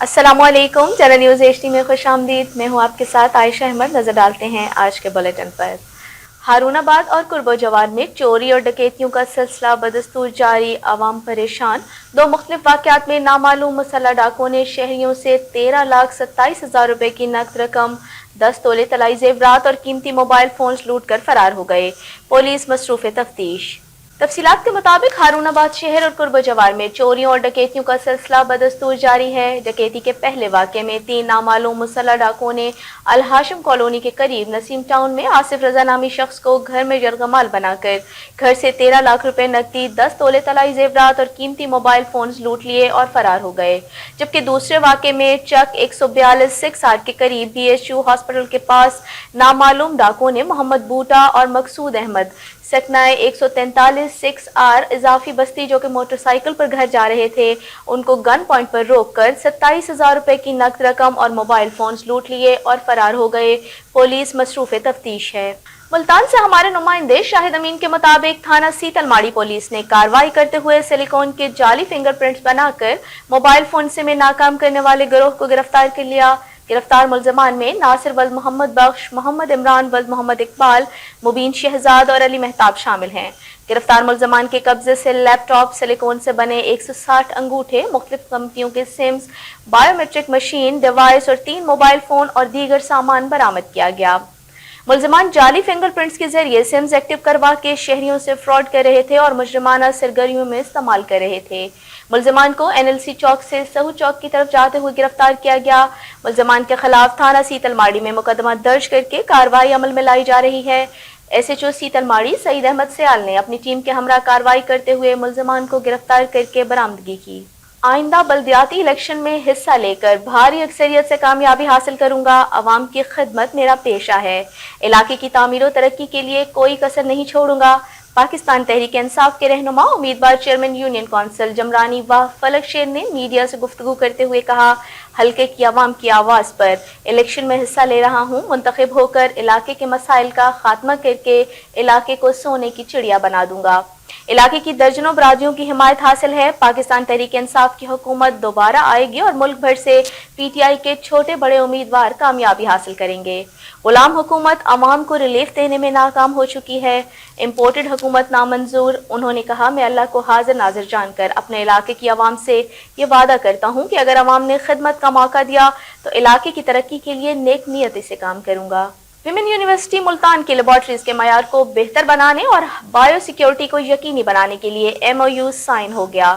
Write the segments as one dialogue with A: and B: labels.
A: अस्सलामुअलैकुम, channel news HD में खुश आमदीद। मैं हूँ आपके साथ आयशा अहमद। नजर डालते हैं आज के बुलेटिन पर। हारूनाबाद और कुर्बो जवान में चोरी और डकैतियों का सिलसिला बदस्तूर जारी, आवाम परेशान। दो मुख्तलिफ वाक़यात में नामालूम मुसल्लह डाकुओं ने शहरियों से 13,27,000 रुपए की नकद रकम, 10 तोले तलाई जेवरात और कीमती मोबाइल फोन लूट कर फरार हो गए। पुलिस मसरूफ तफ्तीश। तफसीलात के मुताबिक हारूनाबाद शहर और कुर्ब जवार में चोरियों और डकैतियों का सिलसिला बदस्तूर जारी है। डकैती के पहले वाक़े में 3 नामालूम मुसल्लह डाकुओं ने अल हाशिम कॉलोनी के करीब नसीम टाउन में आसिफ रजा नामी शख्स को घर में जरगमाल बनाकर घर से 13 लाख रुपए नकदी, 10 तोले तलाई जेवरात और कीमती मोबाइल फोन लूट लिए और फरार हो गए। जबकि दूसरे वाक़े में चक 142 6 के करीब BHU हॉस्पिटल के पास नामालूम डाकुओं ने मोहम्मद बूटा और मकसूद अहमद सकनाए 143 6R इजाफी बस्ती जो कि मोटरसाइकिल पर घर जा रहे थे, उनको गन पॉइंट पर रोककर 27,000 रुपए की नकद रकम और मोबाइल फोन लूट लिए और फरार हो गए। पुलिस मसरूफ तफ्तीश है। मुल्तान से हमारे नुमाइंदे शाहिद अमीन के मुताबिक थाना सीतलमाड़ी पुलिस ने कार्रवाई करते हुए सिलिकॉन के जाली फिंगरप्रिंट्स बनाकर मोबाइल फोन से में नाकाम करने वाले गिरोह को गिरफ्तार कर लिया। गिरफ्तार मुलजमान में नासिर वल्द मोहम्मद बख्श, मोहम्मद इमरान वल्द मोहम्मद इकबाल, मुबीन शहजाद और अली मेहताब शामिल हैं। गिरफ्तार मुलजमान के कब्जे से लैपटॉप, सिलिकॉन से बने 160 अंगूठे, मुख्तलिफ कंपनियों के सिम्स, बायोमेट्रिक मशीन, डिवाइस और 3 मोबाइल फोन और दीगर सामान बरामद किया गया। मुलजमान जाली फिंगरप्रिंट्स के जरिए सिम्स एक्टिव करवा के शहरियों से फ्रॉड कर रहे थे और मुजरिमाना सरगर्मियों में इस्तेमाल कर रहे थे। मुलजमान को NLC चौक से सहू चौक की तरफ जाते हुए गिरफ्तार किया गया। मुलजमान के खिलाफ थाना सीतलमाड़ी में मुकदमा दर्ज करके कार्रवाई अमल में लाई जा रही है। SHO सीतलमाड़ी सईद अहमद सयाल ने अपनी टीम के हमरा कार्रवाई करते हुए मुलजमान को गिरफ्तार करके बरामदगी की। आइंदा बल्दियाती इलेक्शन में हिस्सा लेकर भारी अक्सरियत से कामयाबी हासिल करूंगा। अवाम की खिदमत मेरा पेशा है। इलाके की तामीर और तरक्की के लिए कोई कसर नहीं छोड़ूंगा। पाकिस्तान तहरीक इंसाफ के रहनुमा उम्मीदवार चेयरमैन यूनियन काउंसिल जमरानी वाह फलक शेर ने मीडिया से गुफ्तगू करते हुए कहा, हल्के की आवाम की आवाज़ पर इलेक्शन में हिस्सा ले रहा हूँ। मुंतखब होकर इलाके के मसाइल का खात्मा करके इलाके को सोने की चिड़िया बना दूंगा। इलाके की दर्जनों बरादियों की हिमायत हासिल है। पाकिस्तान तहरीक इंसाफ की हुकूमत दोबारा आएगी और मुल्क भर से PTI के छोटे बड़े उम्मीदवार कामयाबी हासिल करेंगे। गुलाम हुकूमत अवाम को रिलीफ देने में नाकाम हो चुकी है। इम्पोर्टेड हुकूमत नामंजूर। उन्होंने कहा, मैं अल्लाह को हाजिर नाजिर जानकर अपने इलाके की आवाम से ये वादा करता हूँ कि अगर अवाम ने खिदमत का मौका दिया तो इलाके की तरक्की के लिए नेक नियति से काम करूंगा। विमेन यूनिवर्सिटी मुल्तान की लेबॉर्ट्रीज के मयार को बेहतर बनाने और बायो सिक्योरिटी को यकीनी बनाने के लिए MOU साइन हो गया।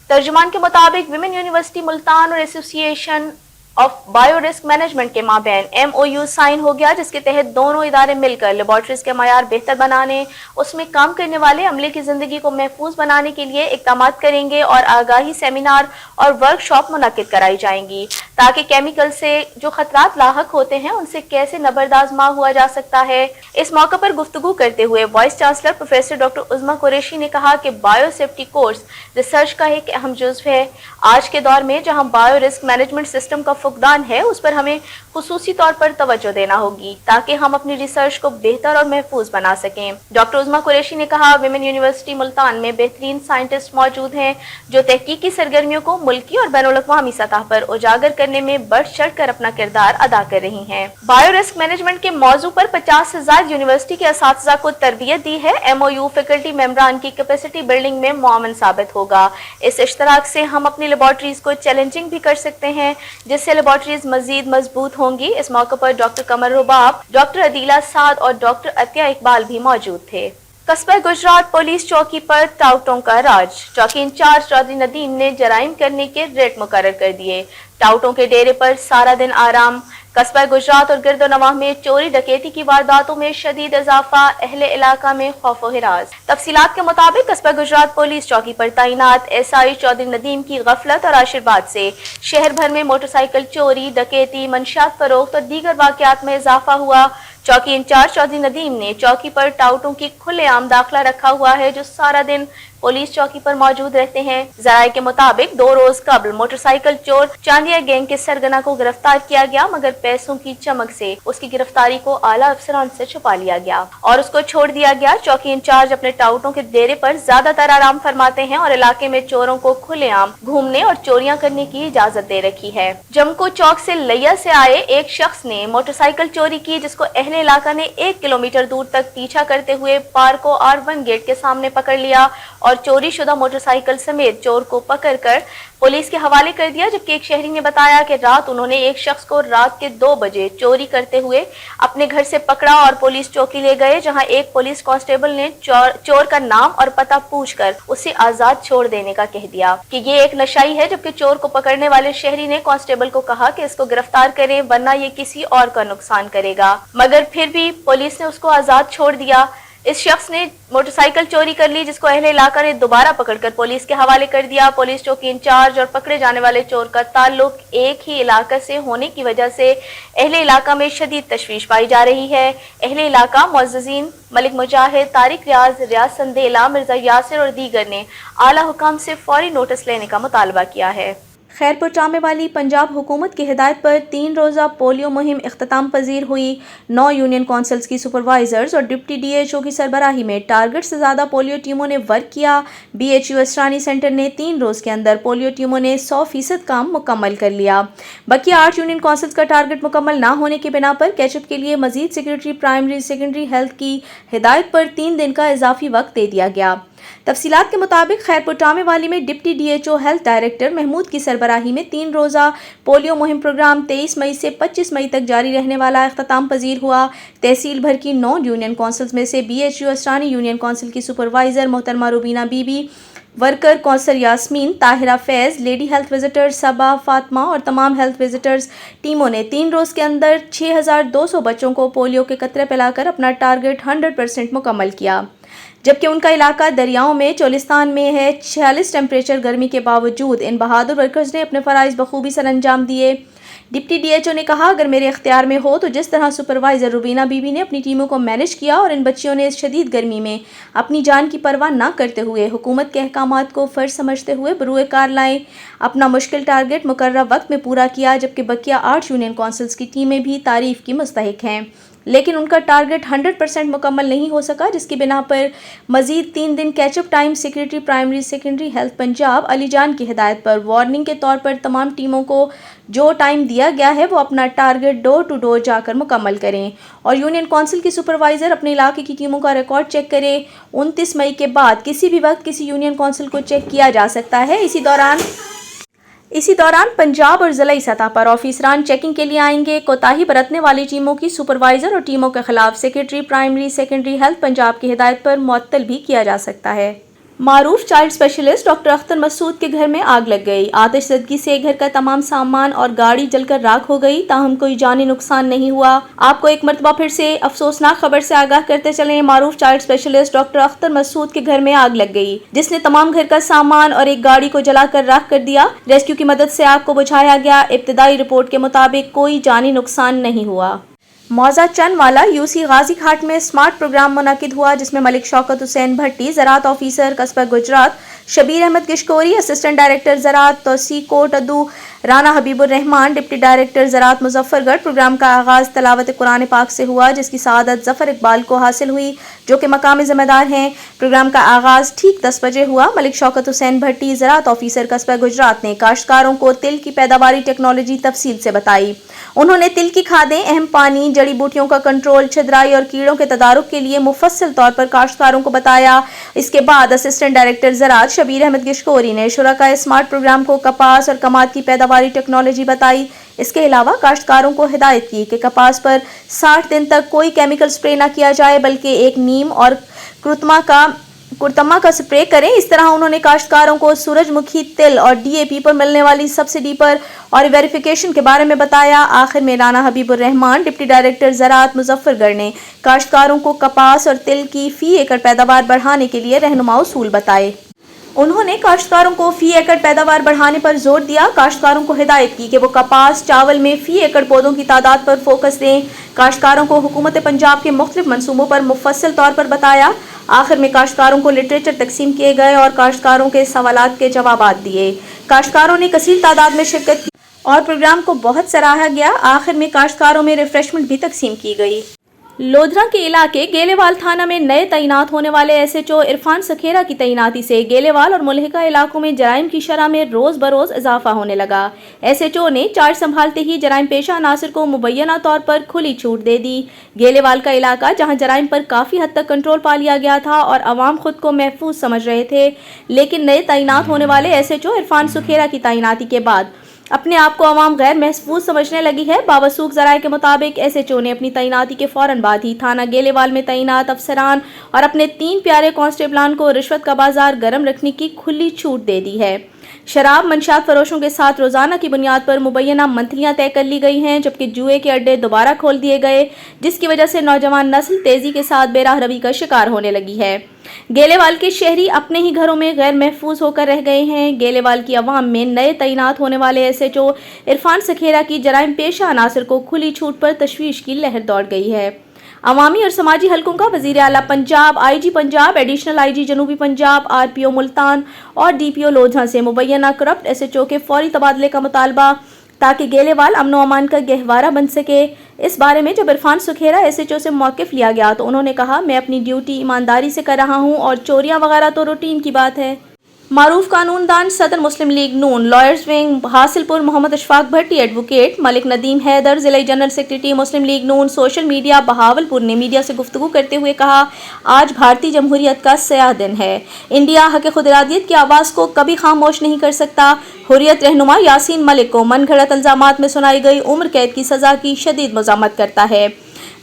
A: तर्जुमान के मुताबिक विमेन यूनिवर्सिटी मुल्तान और association of bio risk management के माबैन MOU साइन हो गया, जिसके तहत दोनों इदारे मिलकर लेबॉर्ट्रीज के मयार बेहतर बनाने, उसमें काम करने वाले अमले की जिंदगी को महफूज बनाने के लिए इक़दाम करेंगे और आगाही सेमिनार और वर्कशॉप मुनक्किद कराई जाएंगी ताकि केमिकल से जो खतरात लाहक होते हैं उनसे कैसे नबरदाज़मा हुआ जा सकता है। इस मौके पर गुफ्तगू करते हुए वाइस चांसलर प्रोफेसर डॉक्टर उज़्मा कुरैशी ने कहा कि बायो सेफ्टी कोर्स रिसर्च का एक अहम जुज़्व है। आज के दौर में जहाँ बायो रिस्क मैनेजमेंट सिस्टम का फुकदान है, उस पर हमें खुसूसी तौर पर तवज्जो देना होगी ताकि हम अपनी रिसर्च को बेहतर और महफूज बना सकें। डॉक्टर उज़्मा कुरैशी ने कहा, विमेन यूनिवर्सिटी मुल्तान में बेहतरीन साइंटिस्ट मौजूद हैं जो तहकीकी सरगर्मियों को मुल्की और बैनुल अक़वामी सतह पर उजागर करने में बढ़ चढ़ कर अपना किरदार अदा कर रही हैं। बायो रिस्क मैनेजमेंट के मौजू पर 50,000 यूनिवर्सिटी के असातिज़ा को तरबियत दी है। MOU फैकल्टी मेंबरान की कैपेसिटी बिल्डिंग में मुआवन साबित होगा। इस इश्तराक से हम अपनी लेबॉर्ट्रीज को चैलेंजिंग भी कर सकते हैं, जिससे लेबॉर्ट्रीज मजीद मजबूत होंगी। इस मौके पर डॉक्टर कमर रुबाब, डॉक्टर अदीला साद और डॉक्टर अतिया इकबाल भी मौजूद थे। कस्बा गुजरात पुलिस चौकी पर टाउटों का राज। चौकी इंचार्ज चौधरी नदीम ने जराइम करने के रेट मुकर्रर कर दिए। टाउटों के डेरे पर सारा दिन आराम। कस्बा गुजरात और गिरदो नवाह में चोरी डकैती की वारदातों में शदीद इजाफा, अहले इलाका में खौफ व हिरास। तफसीलात के मुताबिक कस्बा गुजरात पुलिस चौकी पर तैनात SI चौधरी नदीम की गफलत और आशीर्वाद से शहर भर में मोटरसाइकिल चोरी, डकैती, मंशियात फरोख्त और दीगर वाकयात में इजाफा हुआ। चौकी इंचार्ज चौधरी नदीम ने चौकी पर टाउटों की खुलेआम दाखिला रखा हुआ है जो सारा दिन पुलिस चौकी पर मौजूद रहते हैं। जराये के मुताबिक 2 रोज कबल मोटरसाइकिल चोर चांदिया गैंग के सरगना को गिरफ्तार किया गया, मगर पैसों की चमक से उसकी गिरफ्तारी को आला अफसरान से छुपा लिया गया और उसको छोड़ दिया गया। चौकी इंचार्ज अपने टाउटों के डेरे पर ज्यादातर आराम फरमाते हैं और इलाके में चोरों को खुलेआम घूमने और चोरियां करने की इजाजत दे रखी है। जमको चौक से लैया से आए एक शख्स ने मोटरसाइकिल चोरी की, जिसको अहले इलाका ने 1 किलोमीटर दूर तक पीछा करते हुए पार्को R1 गेट के सामने पकड़ लिया और चोरी शुदा मोटरसाइकिल समेत चोर को पकड़कर पुलिस के हवाले कर दिया। जबकि एक शहरी ने बताया कि रात उन्होंने एक शख्स को रात के 2 बजे चोरी करते हुए अपने घर से पकड़ा और पुलिस चौकी ले गए, जहां एक पुलिस कांस्टेबल ने चोर का नाम और पता पूछकर उसे आजाद छोड़ देने का कह दिया कि ये एक नशाई है। जबकि चोर को पकड़ने वाले शहरी ने कांस्टेबल को कहा कि इसको गिरफ्तार करें वरना ये किसी और का नुकसान करेगा, मगर फिर भी पुलिस ने उसको आजाद छोड़ दिया। इस शख्स ने मोटरसाइकिल चोरी कर ली, जिसको अहले इलाका ने दोबारा पकड़कर पुलिस के हवाले कर दिया। पुलिस चौकी इंचार्ज और पकड़े जाने वाले चोर का ताल्लुक एक ही इलाका से होने की वजह से अहले इलाका में शदीद तशवीश पाई जा रही है। अहले इलाका मुअज़्ज़िज़ीन मलिक मुजाहिद, तारिक रियाज संदेला, मिर्जा यासिर और दीगर ने आला हुकाम से फौरी नोटिस लेने का मुतालबा किया है। खैरपुर चामे वाली पंजाब हुकूमत की हिदायत पर 3 रोज़ा पोलियो मुहिम इख्तिताम पजीर हुई। 9 यूनियन कौंसल्स की सुपरवाइजर्स और डिप्टी DHO की सरबराही में टारगेट से ज़्यादा पोलियो टीमों ने वर्क किया। BHU असरानी सेंटर ने 3 रोज़ के अंदर पोलियो टीमों ने 100% काम मुकम्मल कर लिया। बकिया 8 यूनियन कौंसल्स का टारगेट मुकम्मल ना होने की बिना पर कैचअप के लिए मजीद सेक्रेटरी प्राइमरी सेकेंडरी हेल्थ की हिदायत पर 3 दिन का इजाफी वक्त दे दिया गया। तफसीलात के मुताबिक खैरपुर टामे वाली में deputy DHO health director Mahmood की सरबराही में 3 रोज़ा पोलियो मुहिम प्रोग्राम 23 मई से 25 मई तक जारी रहने वाला इख्तिताम पजीर हुआ। तहसील भर की 9 यूनियन कौंसल्स में से BHU असरानी यूनियन कौंसिल की सुपरवाइज़र मोहतरमा रुबीना बीबी, वर्कर कौंसर यास्मीन, ताहिरा फैज़, लेडी हेल्थ विजिटर सबा फातिमा और तमाम हेल्थ विजिटर्स टीमों ने 3 रोज़ के अंदर 6200 बच्चों को पोलियो के कतरे पिलाकर अपना टारगेट 100% मुकम्मल किया। जबकि उनका इलाका दरियाओं में चोलिस्तान में है। 46 टेम्परेचर गर्मी के बावजूद इन बहादुर वर्कर्स ने अपने फ़राइज़ बखूबी सर अंजाम दिए। डिप्टी DHO ने कहा, अगर मेरे इख्तियार में हो तो जिस तरह सुपरवाइज़र रुबीना बीबी ने अपनी टीमों को मैनेज किया और इन बच्चियों ने इस शदीद गर्मी में अपनी जान की परवाह ना करते हुए हुकूमत के अहकामात को फ़र्ज समझते हुए बरूए कार लाएँ, अपना मुश्किल टारगेट मुकर्रर वक्त में पूरा किया। जबकि बकिया 8 यूनियन कौंसल्स की टीमें भी तारीफ़ की मुस्तहिक हैं, लेकिन उनका टारगेट 100% मुकम्मल नहीं हो सका, जिसकी बिना पर मज़ीद 3 दिन catch up time secretary primary secondary health Punjab Ali Jan की हिदायत पर वार्निंग के तौर पर तमाम टीमों को जो टाइम दिया गया है वो अपना टारगेट डोर टू डोर जाकर मुकम्मल करें और यूनियन कौंसिल की सुपरवाइज़र अपने इलाके की टीमों का रिकॉर्ड चेक करें। 29 मई के बाद किसी भी वक्त किसी यूनियन कौंसिल को चेक किया जा सकता है। इसी दौरान पंजाब और ज़िलाई सतह पर ऑफिसरान चेकिंग के लिए आएंगे। कोताही बरतने वाली टीमों की सुपरवाइज़र और टीमों के खिलाफ secretary primary secondary health Punjab की हिदायत पर मुअत्तल भी किया जा सकता है। मारूफ child specialist doctor Akhtar Masood के घर में आग लग गई। आतिशज़दगी से घर का तमाम सामान और गाड़ी जलकर राख हो गई, ताहम कोई जानी नुकसान नहीं हुआ। आपको एक मरतबा फिर से अफसोसनाक खबर से आगाह करते चलें। मारूफ child specialist doctor Akhtar Masood के घर में आग लग गई, जिसने तमाम घर का सामान और एक गाड़ी को जलाकर राख कर दिया। रेस्क्यू की मदद से आग को बुझाया गया। इब्तिदाई रिपोर्ट के मुताबिक कोई जानी नुकसान नहीं हुआ। मौजा चंद वाला UC गाजी घाट में स्मार्ट प्रोग्राम मुनक्किद हुआ, जिसमें मलिक शौकत हुसैन भट्टी ज़राअत ऑफिसर कस्बा गुजरात, शबीर अहमद किशकोरी असिस्टेंट डायरेक्टर ज़राअत तौसी कोट अदू, राना हबीबुर रहमान डिप्टी डायरेक्टर ज़राअत मुजफ्फरगढ़। प्रोग्राम का आगाज़ तलावत कुरान पाक से हुआ, जिसकी सआदत ज़फ़र इकबाल को हासिल हुई, जो कि मकामी ज़िम्मेदार हैं। प्रोग्राम का आगाज़ ठीक 10 बजे हुआ। मलिक शौकत हुसैन भट्टी ज़राअत ऑफिसर कस्बा गुजरात ने काश्तकारों को तिल की पैदावारी टेक्नोलॉजी तफसील से बताई। उन्होंने तिल की खादें, अहम पानी, जड़ी बूटियों का कंट्रोल, छिदराई और कीड़ों के तदारुक के लिए मुफस्सल तौर पर काश्तकारों को बताया। इसके बाद असिस्टेंट डायरेक्टर ज़राअत शबीर अहमद किशकोरी ने शुरका स्मार्ट प्रोग्राम को कपास और कमाद की पैदावारी टेक्नोलॉजी बताई। इसके अलावा काश्तकारों को हिदायत की कि कपास पर 60 दिन तक कोई केमिकल स्प्रे न किया जाए, बल्कि एक नीम और कुरतमा का स्प्रे करें। इस तरह उन्होंने काश्तकारों को सूरजमुखी तिल और DAP पर मिलने वाली सब्सिडी पर और वेरिफिकेशन के बारे में बताया। आखिर में राना हबीबुर रहमान डिप्टी डायरेक्टर ज़राअत मुजफ्फरगढ़ ने काश्तकारों को कपास और तिल की फ़ी एकड़ पैदावार बढ़ाने के लिए रहनुमा उसूल बताए। انہوں نے کاشتکاروں کو فی ایکڑ پیداوار بڑھانے پر زور دیا۔ کاشتکاروں کو ہدایت کی کہ وہ کپاس، چاول میں فی ایکڑ پودوں کی تعداد پر فوکس دیں۔ کاشتکاروں کو حکومت پنجاب کے مختلف منصوبوں پر مفصل طور پر بتایا۔ آخر میں کاشتکاروں کو لٹریچر تقسیم کیے گئے اور کاشتکاروں کے سوالات کے جوابات دیے۔ کاشتکاروں نے کثیر تعداد میں شرکت کی اور پروگرام کو بہت سراہا گیا۔ آخر میں کاشتکاروں میں ریفریشمنٹ بھی تقسیم کی گئی۔ لودھرا کے علاقے گیلے وال تھانہ میں نئے تعینات ہونے والے S H O Irfan Sukhera کی تعیناتی سے گیلے وال اور ملحقہ علاقوں میں جرائم کی شرح میں روز بروز اضافہ ہونے لگا۔ ایس ایچ او نے چارج سنبھالتے ہی جرائم پیشہ عناصر کو مبینہ طور پر کھلی چھوٹ دے دی۔ گیلے وال کا علاقہ جہاں جرائم پر کافی حد تک کنٹرول پا لیا گیا تھا اور عوام خود کو محفوظ سمجھ رہے تھے، لیکن نئے تعینات ہونے والے S H O Irfan Sukhera کی تعیناتی کے بعد اپنے آپ کو عوام غیر محفوظ سمجھنے لگی ہے۔ باوثوق ذرائع کے مطابق ایس ایچ او نے اپنی تعیناتی کے فوراً بعد ہی تھانہ گیلے وال میں تعینات افسران اور اپنے 3 پیارے کانسٹیبلان کو رشوت کا بازار گرم رکھنے کی کھلی چھوٹ دے دی ہے۔ شراب منشیات فروشوں کے ساتھ روزانہ کی بنیاد پر مبینہ منتھلیاں طے کر لی گئی ہیں، جبکہ جوئے کے اڈے دوبارہ کھول دیے گئے، جس کی وجہ سے نوجوان نسل تیزی کے ساتھ بے راہ روی کا شکار ہونے لگی ہے۔ گیلے وال کے شہری اپنے ہی گھروں میں غیر محفوظ ہو کر رہ گئے ہیں۔ گیلے وال کی عوام میں نئے تعینات ہونے والے S H O Irfan Sukhera کی جرائم پیشہ عناصر کو کھلی چھوٹ پر تشویش کی لہر دوڑ گئی ہے۔ عوامی اور سماجی حلقوں کا وزیر اعلیٰ پنجاب، آئی جی پنجاب، ایڈیشنل آئی جی جنوبی پنجاب، آر پی او ملتان اور ڈی پی او لودھرا سے مبینہ کرپٹ ایس ایچ او کے فوری تبادلے کا مطالبہ تاکہ گیلے وال امن و امان کا گہوارہ بن سکے۔ اس بارے میں جب Irfan Sukhera S H O سے موقف لیا گیا تو انہوں نے کہا، میں اپنی ڈیوٹی ایمانداری سے کر رہا ہوں اور چوریاں وغیرہ تو روٹین کی بات ہے۔ معروف قانون دان، صدر مسلم لیگ نون، لائرز ونگ حاصل پور محمد اشفاق بھٹی ایڈوکیٹ، ملک ندیم حیدر ضلع جنرل سیکریٹری مسلم لیگ نون سوشل میڈیا بہاول پور نے میڈیا سے گفتگو کرتے ہوئے کہا، آج بھارتی جمہوریت کا سیاہ دن ہے۔ انڈیا حق خود ارادیت کی آواز کو کبھی خاموش نہیں کر سکتا۔ حریت رہنما یاسین ملک کو من گھڑت الزامات میں سنائی گئی عمر قید کی سزا کی شدید مذمت کرتا ہے۔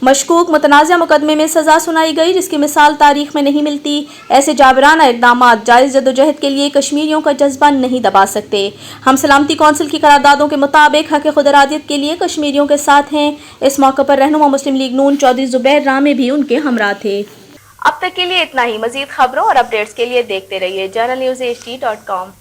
A: مشکوک متنازع مقدمے میں سزا سنائی گئی جس کی مثال تاریخ میں نہیں ملتی۔ ایسے جابرانہ اقدامات جائز جدوجہد کے لیے کشمیریوں کا جذبہ نہیں دبا سکتے۔ ہم سلامتی کونسل کی قراردادوں کے مطابق حق خود ارادیت کے لیے کشمیریوں کے ساتھ ہیں۔ اس موقع پر رہنما مسلم لیگ نون چودھری زبیر رامے بھی ان کے ہمراہ تھے۔ اب تک کے لیے اتنا ہی۔ مزید خبروں اور اپڈیٹس کے لیے دیکھتے رہیے journalnewsht.com۔